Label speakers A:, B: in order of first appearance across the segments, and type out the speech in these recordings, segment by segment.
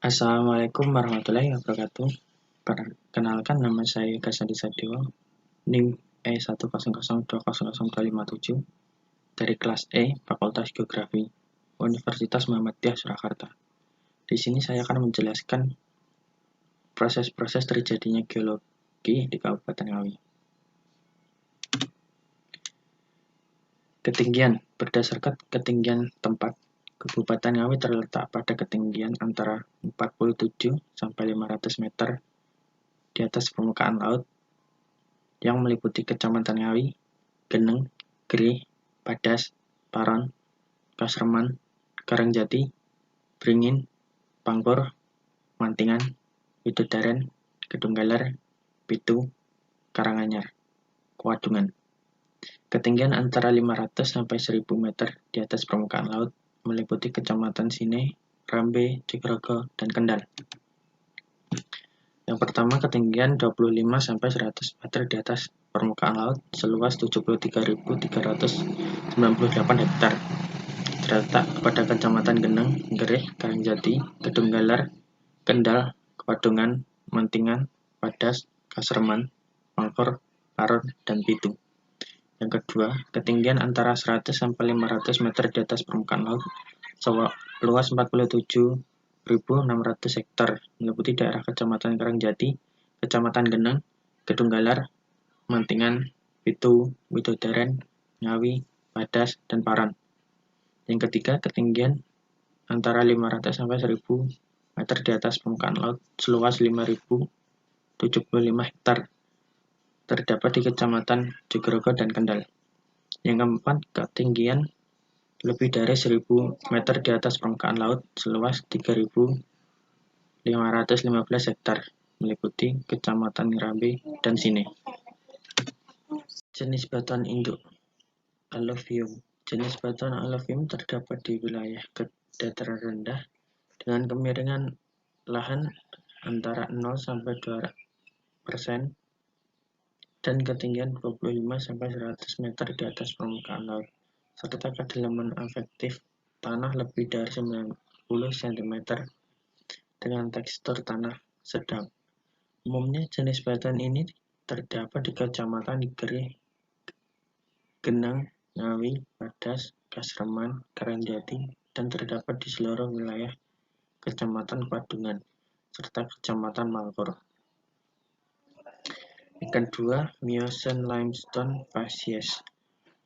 A: Assalamualaikum warahmatullahi wabarakatuh. Perkenalkan, nama saya Yoga Sandi Sadewo, NIM E100200257 dari kelas E, Fakultas Geografi, Universitas Muhammadiyah Surakarta. Di sini saya akan menjelaskan proses-proses terjadinya geologi di Kabupaten Ngawi. Ketinggian. Berdasarkan ketinggian tempat, Kabupaten Ngawi terletak pada ketinggian antara 47 sampai 500 meter di atas permukaan laut yang meliputi Kecamatan Ngawi, Geneng, Gerih, Padas, Paron, Kasreman, Karangjati, Beringin, Pangkor, Mantingan, Widodaren, Kedunggalar, Pitu, Karanganyar, Kuadungan. Ketinggian antara 500 sampai 1000 meter di atas permukaan laut meliputi Kecamatan Sine, Rambe, Cikrogo, dan Kendal. Yang pertama, ketinggian 25 sampai 100 meter di atas permukaan laut seluas 73.398 hektar. Terletak pada Kecamatan Geneng, Gerih, Karangjati, Kedunggalar, Kendal, Kuadungan, Mantingan, Padas, Kasreman, Pangkor, Paron, dan Pitu. Yang kedua, ketinggian antara 100 sampai 500 meter di atas permukaan laut seluas 47.600 hektar meliputi daerah Kecamatan Karangjati, Kecamatan Geneng, Kedunggalar, Mantingan, Pitu, Widodaren, Ngawi, Padas, dan Paron. Yang ketiga, ketinggian antara 500 sampai 1000 meter di atas permukaan laut seluas 5.075 hektar terdapat di Kecamatan Cikrogo dan Kendal. Yang keempat, ketinggian lebih dari 1000 meter di atas permukaan laut seluas 3.515 hektar meliputi Kecamatan Rambe dan Sine. Jenis batuan induk alluvium. Jenis batuan alluvium terdapat di wilayah dataran rendah dengan kemiringan lahan antara 0 sampai 2% dan ketinggian 25 sampai 100 meter di atas permukaan laut, serta kedalaman efektif tanah lebih dari 90 cm dengan tekstur tanah sedang. Umumnya jenis batuan ini terdapat di Kecamatan Gerih, Geneng, Ngawi, Padas, Kasreman, Karangjati, dan terdapat di seluruh wilayah Kecamatan Kuadungan, serta Kecamatan Mangkor. Yang kedua, Miocene Limestone Facies.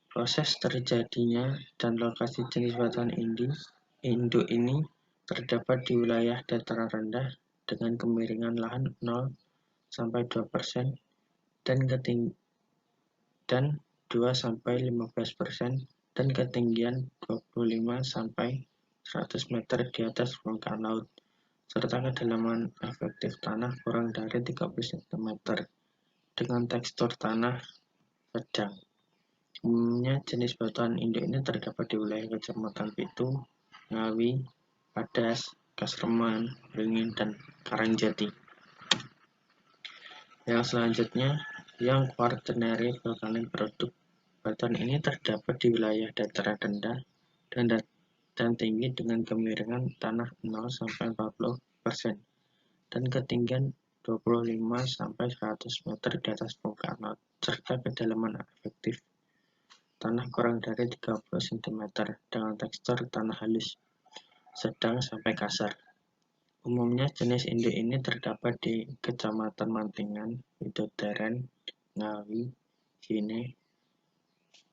A: Proses terjadinya dan lokasi jenis batuan induk ini terdapat di wilayah dataran rendah dengan kemiringan lahan 0 sampai 2% dan 2 sampai 15% dan ketinggian 25 sampai 100 meter di atas permukaan laut, serta kedalaman efektif tanah kurang dari 30 cm dengan tekstur tanah sedang. Umumnya jenis batuan induk ini terdapat di wilayah Kecamatan Pitu, Ngawi, Padas, Kasreman, Beringin, dan Karangjati. Yang selanjutnya, yang Quaternary Volcanic Product. Batuan ini terdapat di wilayah dataran rendah dan tinggi dengan kemiringan tanah 0 sampai 40% dan ketinggian 25 sampai 100 meter di atas permukaan laut, serta kedalaman efektif tanah kurang dari 30 cm dengan tekstur tanah halus, sedang sampai kasar. Umumnya jenis induk ini terdapat di Kecamatan Mantingan, Widodaren, Ngawi, Sine,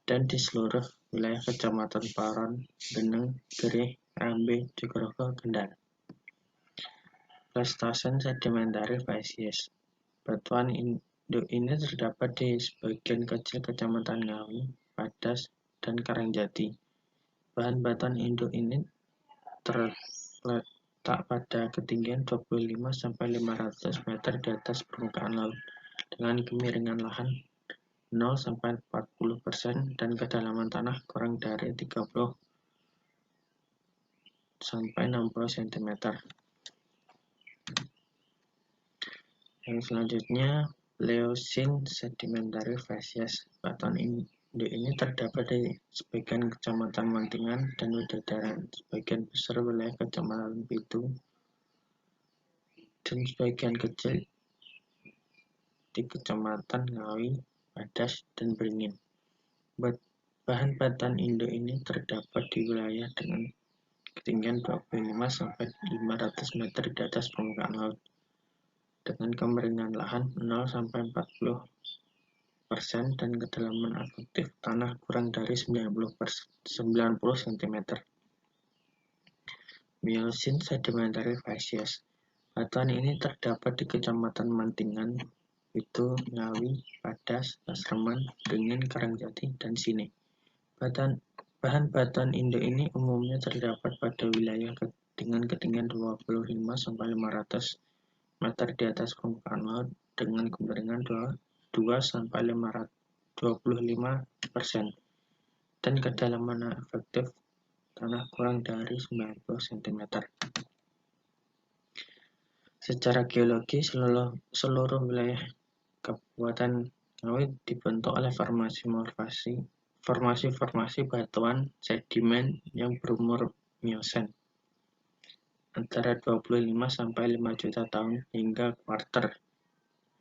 A: dan di seluruh wilayah Kecamatan Paron, Geneng, Gerih, Rambe, Cikrogo, Kendal. Crustacean Sedimentary Facies. Batuan induk ini terdapat di sebagian kecil Kecamatan Ngawi, Padas, dan Karangjati. Bahan batuan induk ini terletak pada ketinggian 25 sampai 500 meter di atas permukaan laut dengan kemiringan lahan 0 sampai 40% dan kedalaman tanah kurang dari 30 sampai 60 cm. Yang selanjutnya, Pliocene Sedimentary Facies. Batuan induk ini terdapat di sebagian Kecamatan Mantingan dan Widodaren, sebagian besar wilayah Kecamatan Pitu, dan sebagian kecil di Kecamatan Ngawi, Padas, dan Beringin. Bahan batuan Indo ini terdapat di wilayah dengan ketinggian 25-500 meter di atas permukaan laut, dengan kemiringan lahan 0-40% dan kedalaman efektif tanah kurang dari 90 cm. Miocene Sedimentary Facies. Batuan ini terdapat di Kecamatan Mantingan, Witu, Ngawi, Padas, Pasreman, Beringin, Karangjati, dan Sine. Bahan batuan Indo ini umumnya terdapat pada wilayah dengan ketinggian 25-500 meter di atas permukaan laut dengan kemiringan 2-25% dan kedalaman efektif tanah kurang dari 90 cm. Secara geologi, seluruh wilayah Kabupaten Ngawi dibentuk oleh formasi batuan sedimen yang berumur Miocene antara 25-5 juta tahun hingga kuarter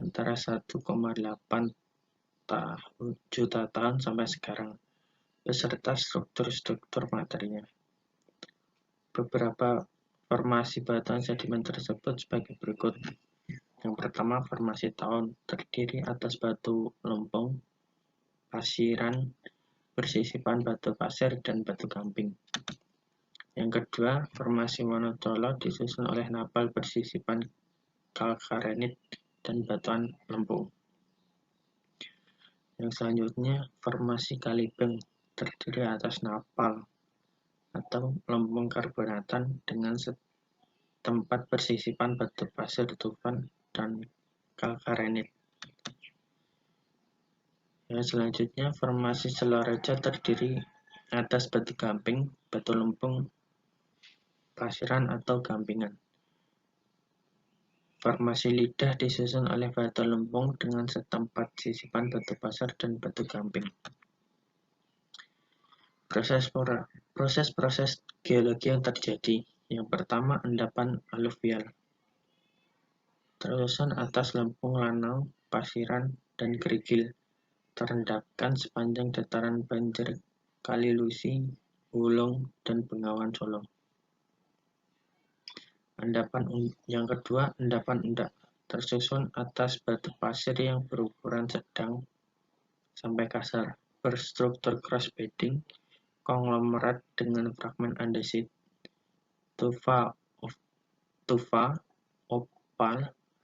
A: antara 1,8 juta tahun sampai sekarang, beserta struktur-struktur materinya. Beberapa formasi batuan sedimen tersebut sebagai berikut. Yang pertama, formasi tahun terdiri atas batu lempung, pasiran, bersisipan batu pasir, dan batu gamping. Yang kedua, formasi monocolo disusun oleh napal bersisipan kalkarenit dan batuan lempung. Yang selanjutnya, formasi kalibeng terdiri atas napal atau lempung karbonatan dengan tempat bersisipan batu pasir tufan dan kalkarenit. Yang selanjutnya, formasi Selorejo terdiri atas batu gamping, batu lempung, pasiran atau gampingan. Formasi Lidah disusun oleh batu lempung dengan setempat sisipan batu pasir dan batu gamping. Proses-proses geologi yang terjadi. Yang pertama, endapan aluvial. Tersusun atas lempung lanau, pasiran, dan kerikil. Terendapkan sepanjang dataran banjir Kali Lusi, Wulung, dan Bengawan Solo. Yang kedua, endapan endak. Tersusun atas batu pasir yang berukuran sedang sampai kasar, berstruktur cross bedding, konglomerat dengan fragmen andesit, tufa, opal,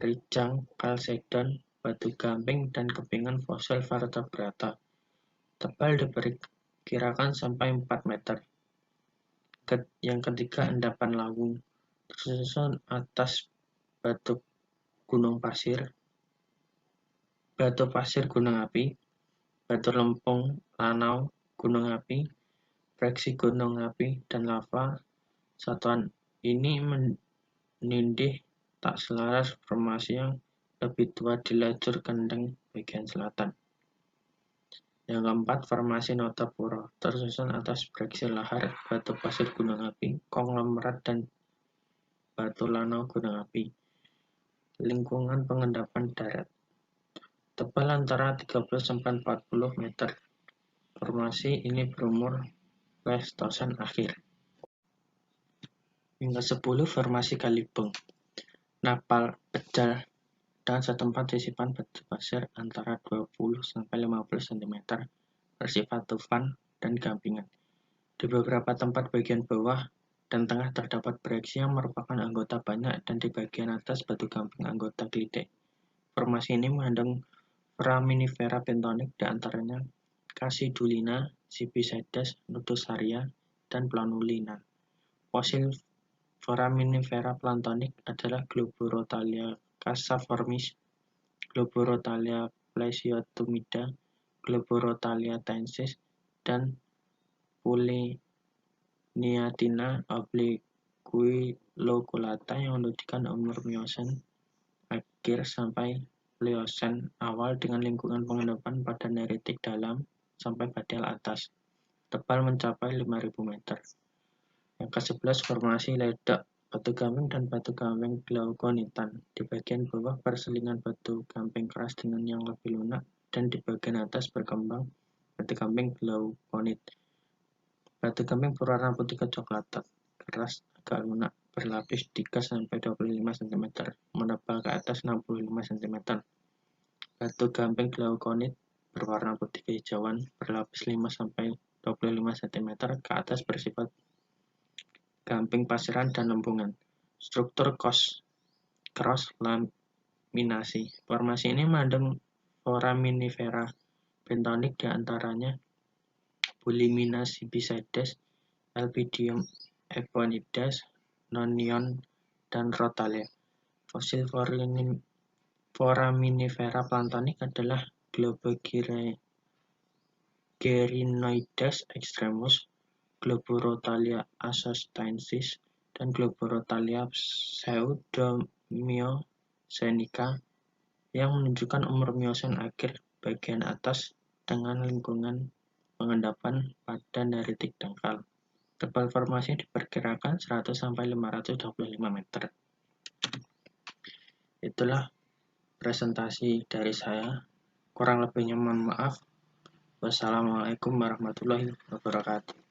A: rijang, kalsedon, batu gamping, dan kepingan fosil vertebrata. Tebal diperkirakan sampai 4 meter. Yang ketiga, endapan lawung. Tersusun atas batu pasir gunung api, batu lempung lanau gunung api, freksi gunung api, dan lava. Satuan ini menindih tak selaras formasi yang lebih tua di lajur kendeng bagian selatan. Yang keempat, formasi Notapuro tersusun atas freksi lahar, batu pasir gunung api, konglomerat, dan batu lanau gunung api. Lingkungan pengendapan darat. Tebal antara 30-40 meter. Formasi ini berumur Pleistosen akhir. Yang ke-10, formasi Kalibeng. Napal pejal dan setempat sisipan batu pasir antara 20-50 cm, bersifat tufan dan gampingan. Di beberapa tempat bagian bawah dan tengah terdapat breksi yang merupakan anggota banyak dan di bagian atas batu gamping anggota glidik. Formasi ini mengandung foraminifera bentonik, di antaranya Cassiodulina, Zibisedes, Nudusaria, dan Planulina. Fosil foraminifera plantonik adalah Globurotalia cassaformis, Globurotalia plesiotumida, Globurotalia tensis, dan Puliniatina obliquloculata yang menunjukkan umur Miocene akhir sampai Pliocene awal dengan lingkungan pengendapan pada neritik dalam sampai badial atas. Tebal mencapai 5.000 meter. Yang ke-11, formasi Ledok batu gamping dan batu gamping glaukonitan. Di bagian bawah perselingan batu gamping keras dengan yang lebih lunak, dan di bagian atas berkembang batu gamping glaukonit. Batu gamping berwarna putih kecoklatan, keras, agak lunak, berlapis 3–25 cm, menebal ke atas 65 cm. Batu gamping glaukonit berwarna putih kehijauan, berlapis 5–25 cm ke atas, bersifat gamping pasiran dan lembungan. Struktur cross laminasi. Formasi ini mengandung foraminifera bentonik, di antaranya Bulimina sibicides, Elpidium ebonides, Nonion, dan Rhotalia. Fosil foraminifera planktonic adalah Globigerinoides extremus, Globorotalia asostensis, dan Globorotalia pseudomyocenica, yang menunjukkan umur Miosen akhir bagian atas dengan lingkungan pengendapan pada neritik dangkal. Tebal formasi diperkirakan 100–525 meter. Itulah presentasi dari saya. Kurang lebihnya mohon maaf. Wassalamualaikum warahmatullahi wabarakatuh.